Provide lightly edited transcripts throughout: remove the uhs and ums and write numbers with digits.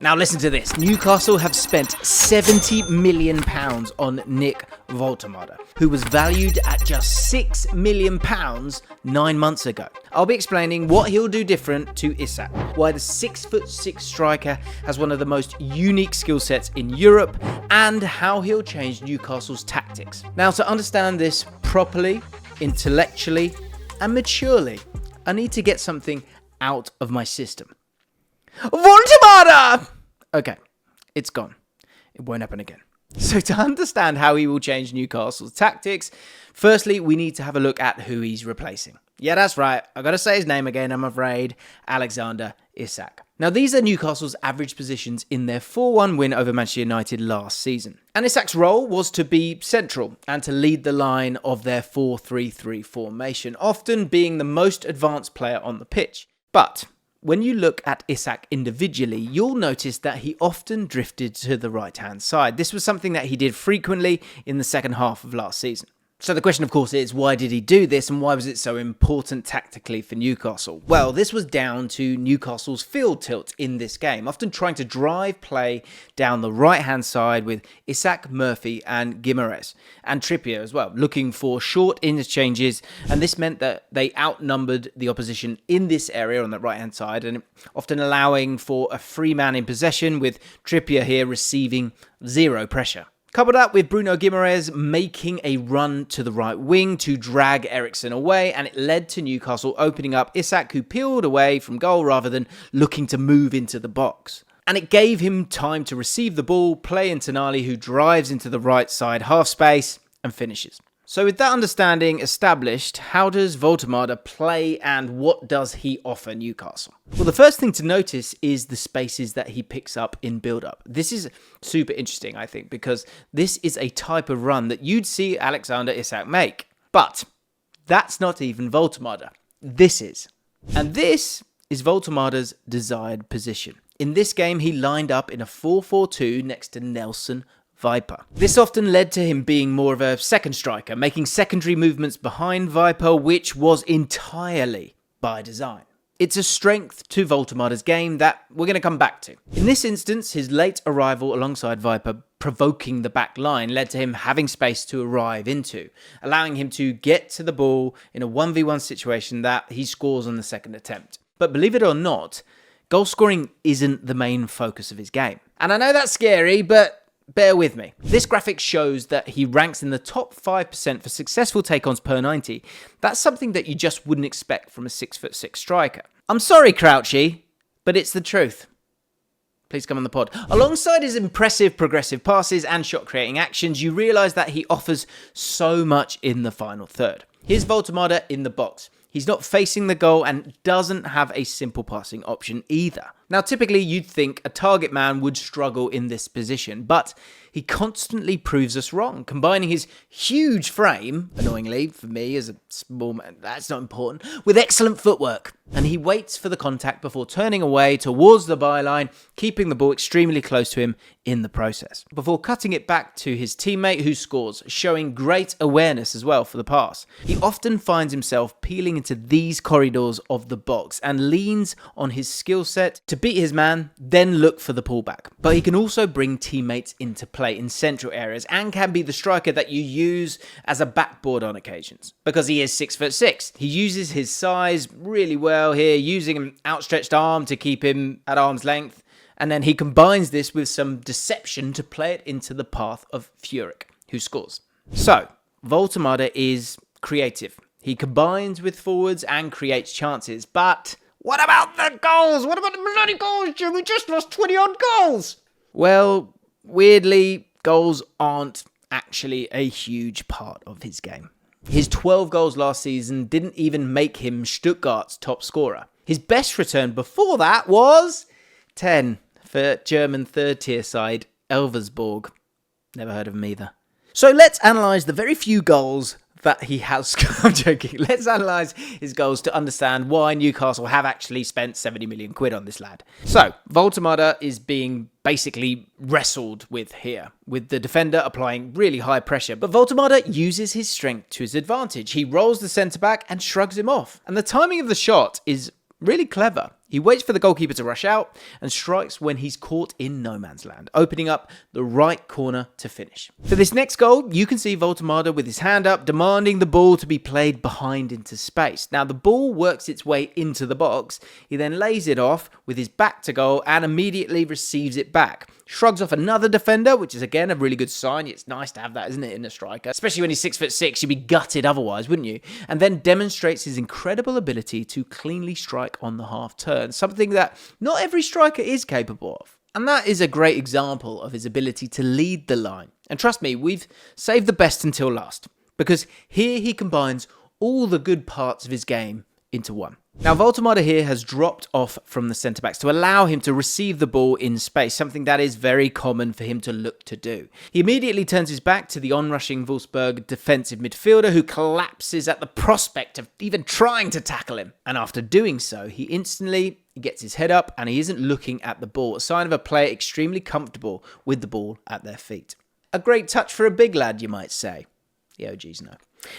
Now listen to this. Newcastle have spent £70 million on Nick Woltemade, who was valued at just £6 million 9 months ago. I'll be explaining what he'll do different to Isak, why the 6'6" striker has one of the most unique skill sets in Europe, and how he'll change Newcastle's tactics. Now, to understand this properly, intellectually, and maturely, I need to get something out of my system. Woltemade! Okay, it's gone. It won't happen again. So to understand how he will change Newcastle's tactics, firstly, we need to have a look at who he's replacing. Yeah, that's right. I've got to say his name again, I'm afraid. Alexander Isak. Now, these are Newcastle's average positions in their 4-1 win over Manchester United last season. And Isak's role was to be central and to lead the line of their 4-3-3 formation, often being the most advanced player on the pitch. But when you look at Isak individually, you'll notice that he often drifted to the right-hand side. This was something that he did frequently in the second half of last season. So the question, of course, is why did he do this and why was it so important tactically for Newcastle? Well, this was down to Newcastle's field tilt in this game, often trying to drive play down the right-hand side with Isak, Murphy and Guimaraes, and Trippier as well, looking for short interchanges, and this meant that they outnumbered the opposition in this area on the right-hand side, and often allowing for a free man in possession with Trippier here receiving zero pressure. Coupled up with Bruno Guimaraes making a run to the right wing to drag Eriksen away, and it led to Newcastle opening up Isak, who peeled away from goal rather than looking to move into the box. And it gave him time to receive the ball, play into Tonali, who drives into the right side half space and finishes. So with that understanding established, how does Woltemade play and what does he offer Newcastle? Well, the first thing to notice is the spaces that he picks up in build-up. This is super interesting, I think, because this is a type of run that you'd see Alexander Isak make. But that's not even Woltemade. This is. And this is Woltemade's desired position. In this game, he lined up in a 4-4-2 next to Nelson Viper. This often led to him being more of a second striker, making secondary movements behind Viper, which was entirely by design. It's a strength to Woltemade's game that we're going to come back to. In this instance, his late arrival alongside Viper provoking the back line led to him having space to arrive into, allowing him to get to the ball in a 1v1 situation that he scores on the second attempt. But believe it or not, goal scoring isn't the main focus of his game. And I know that's scary, but bear with me. This graphic shows that he ranks in the top 5% for successful take-ons per 90. That's something that you just wouldn't expect from a 6'6" striker. I'm sorry, Crouchy, but it's the truth. Please come on the pod. Alongside his impressive progressive passes and shot-creating actions, you realise that he offers so much in the final third. Here's Woltemade in the box. He's not facing the goal and doesn't have a simple passing option either. Now, typically you'd think a target man would struggle in this position, but he constantly proves us wrong, combining his huge frame, annoyingly for me as a small man, that's not important, with excellent footwork. And he waits for the contact before turning away towards the byline, keeping the ball extremely close to him in the process, before cutting it back to his teammate who scores, showing great awareness as well for the pass. He often finds himself peeling into these corridors of the box and leans on his skill set to beat his man, then look for the pullback. But he can also bring teammates into play in central areas and can be the striker that you use as a backboard on occasions. Because he is 6'6". He uses his size really well here, using an outstretched arm to keep him at arm's length. And then he combines this with some deception to play it into the path of Furyk, who scores. So, Woltemade is creative. He combines with forwards and creates chances. But what about the goals? What about the bloody goals, Jim? We just lost 20-odd goals. Well, weirdly, goals aren't actually a huge part of his game. His 12 goals last season didn't even make him Stuttgart's top scorer. His best return before that was 10 for German third-tier side Elversborg. Never heard of him either. So let's analyse the very few goals that he has. I'm joking. Let's analyse his goals to understand why Newcastle have actually spent 70 million quid on this lad. So, Woltemade is being basically wrestled with here, with the defender applying really high pressure. But Woltemade uses his strength to his advantage. He rolls the centre-back and shrugs him off. And the timing of the shot is really clever. He waits for the goalkeeper to rush out and strikes when he's caught in no man's land, opening up the right corner to finish. For this next goal, you can see Woltemade with his hand up, demanding the ball to be played behind into space. Now, the ball works its way into the box. He then lays it off with his back to goal and immediately receives it back. Shrugs off another defender, which is again a really good sign. It's nice to have that, isn't it, in a striker? Especially when he's 6'6", you'd be gutted otherwise, wouldn't you? And then demonstrates his incredible ability to cleanly strike on the half turn, something that not every striker is capable of. And that is a great example of his ability to lead the line. And trust me, we've saved the best until last, because here he combines all the good parts of his game into one. Now, Woltemade here has dropped off from the centre-backs to allow him to receive the ball in space, something that is very common for him to look to do. He immediately turns his back to the onrushing Wolfsburg defensive midfielder, who collapses at the prospect of even trying to tackle him. And after doing so, he instantly gets his head up and he isn't looking at the ball, a sign of a player extremely comfortable with the ball at their feet. A great touch for a big lad, you might say. The OGs know.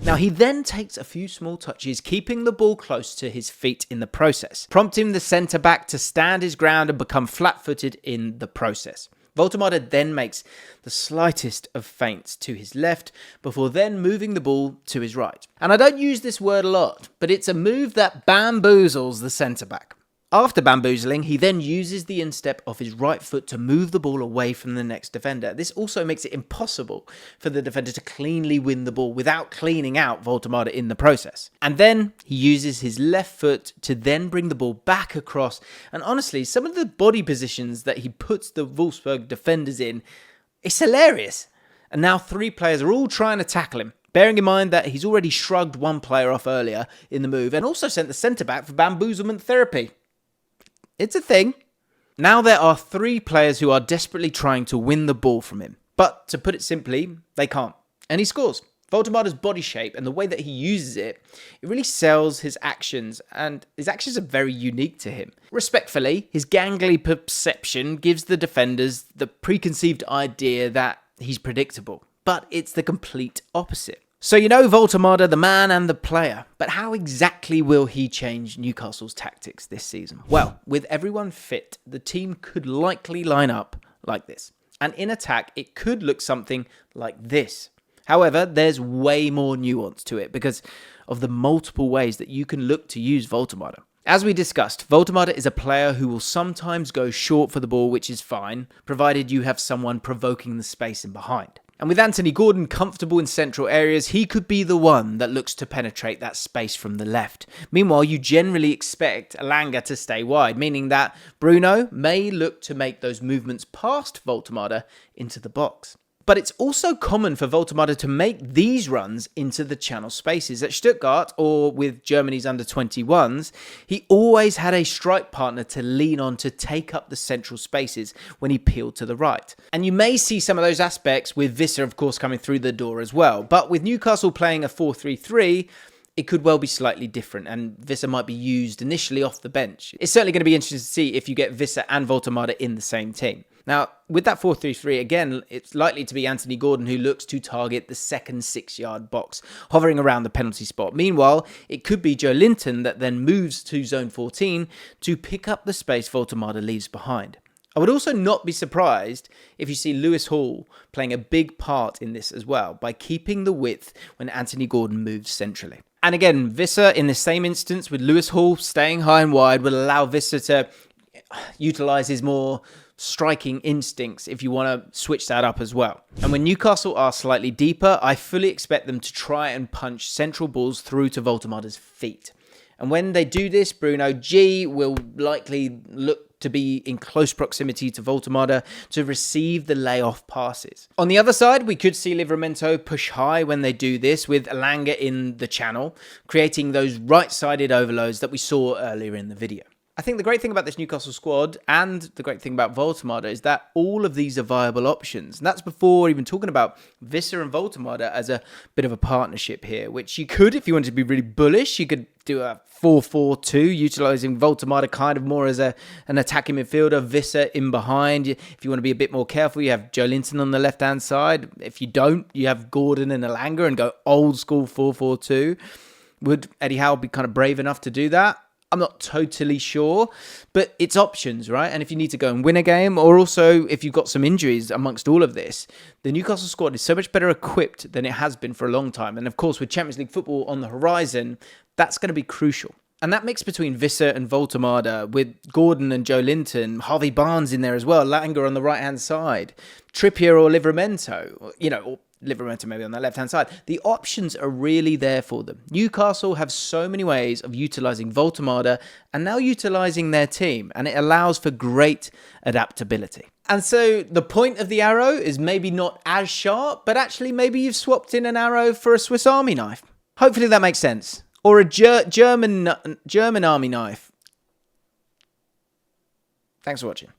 Now, he then takes a few small touches, keeping the ball close to his feet in the process, prompting the centre-back to stand his ground and become flat-footed in the process. Woltemade then makes the slightest of feints to his left, before then moving the ball to his right. And I don't use this word a lot, but it's a move that bamboozles the centre-back. After bamboozling, he then uses the instep of his right foot to move the ball away from the next defender. This also makes it impossible for the defender to cleanly win the ball without cleaning out Woltemade in the process. And then he uses his left foot to then bring the ball back across. And honestly, some of the body positions that he puts the Wolfsburg defenders in, it's hilarious. And now 3 players are all trying to tackle him, bearing in mind that he's already shrugged one player off earlier in the move and also sent the centre-back for bamboozlement therapy. It's a thing. Now there are 3 players who are desperately trying to win the ball from him. But to put it simply, they can't. And he scores. Woltemade's body shape and the way that he uses it, it really sells his actions, and his actions are very unique to him. Respectfully, his gangly perception gives the defenders the preconceived idea that he's predictable. But it's the complete opposite. So you know Woltemade, the man and the player, but how exactly will he change Newcastle's tactics this season? Well, with everyone fit, the team could likely line up like this. And in attack, it could look something like this. However, there's way more nuance to it because of the multiple ways that you can look to use Woltemade. As we discussed, Woltemade is a player who will sometimes go short for the ball, which is fine, provided you have someone provoking the space in behind. And with Anthony Gordon comfortable in central areas, he could be the one that looks to penetrate that space from the left. Meanwhile, you generally expect Elanga to stay wide, meaning that Bruno may look to make those movements past Woltemade into the box. But it's also common for Woltemade to make these runs into the channel spaces. At Stuttgart, or with Germany's under-21s, he always had a strike partner to lean on to take up the central spaces when he peeled to the right. And you may see some of those aspects with Visser, of course, coming through the door as well. But with Newcastle playing a 4-3-3, it could well be slightly different, and Visser might be used initially off the bench. It's certainly going to be interesting to see if you get Visser and Woltemade in the same team. Now, with that 4-3-3, again, it's likely to be Anthony Gordon who looks to target the second 6-yard box, hovering around the penalty spot. Meanwhile, it could be Joe Linton that then moves to zone 14 to pick up the space Woltemade leaves behind. I would also not be surprised if you see Lewis Hall playing a big part in this as well, by keeping the width when Anthony Gordon moves centrally. And again, Visser, in the same instance, with Lewis Hall staying high and wide, will allow Visser to utilise his more striking instincts if you want to switch that up as well. And when Newcastle are slightly deeper, I fully expect them to try and punch central balls through to Woltemade's feet. And when they do this, Bruno G will likely look to be in close proximity to Woltemade to receive the layoff passes. On the other side, we could see Livramento push high when they do this, with Elanga in the channel, creating those right-sided overloads that we saw earlier in the video. I think the great thing about this Newcastle squad, and the great thing about Woltemade, is that all of these are viable options. And that's before even talking about Visser and Woltemade as a bit of a partnership here, which you could, if you wanted to be really bullish, you could do a 4-4-2, utilising Woltemade kind of more as an attacking midfielder, Visser in behind. If you want to be a bit more careful, you have Joe Linton on the left-hand side. If you don't, you have Gordon and Elanga and go old school 4-4-2. Would Eddie Howe be kind of brave enough to do that? I'm not totally sure, but it's options, right? And if you need to go and win a game, or also if you've got some injuries amongst all of this, the Newcastle squad is so much better equipped than it has been for a long time. And of course, with Champions League football on the horizon, that's going to be crucial. And that mix between Visser and Woltemade, with Gordon and Joe Linton, Harvey Barnes in there as well, Langer on the right-hand side, Trippier or Livramento, or Livramento maybe on that left-hand side. The options are really there for them. Newcastle have so many ways of utilising Woltemade and now utilising their team, and it allows for great adaptability. And so the point of the arrow is maybe not as sharp, but actually maybe you've swapped in an arrow for a Swiss Army knife. Hopefully that makes sense. Or a German Army knife. Thanks for watching.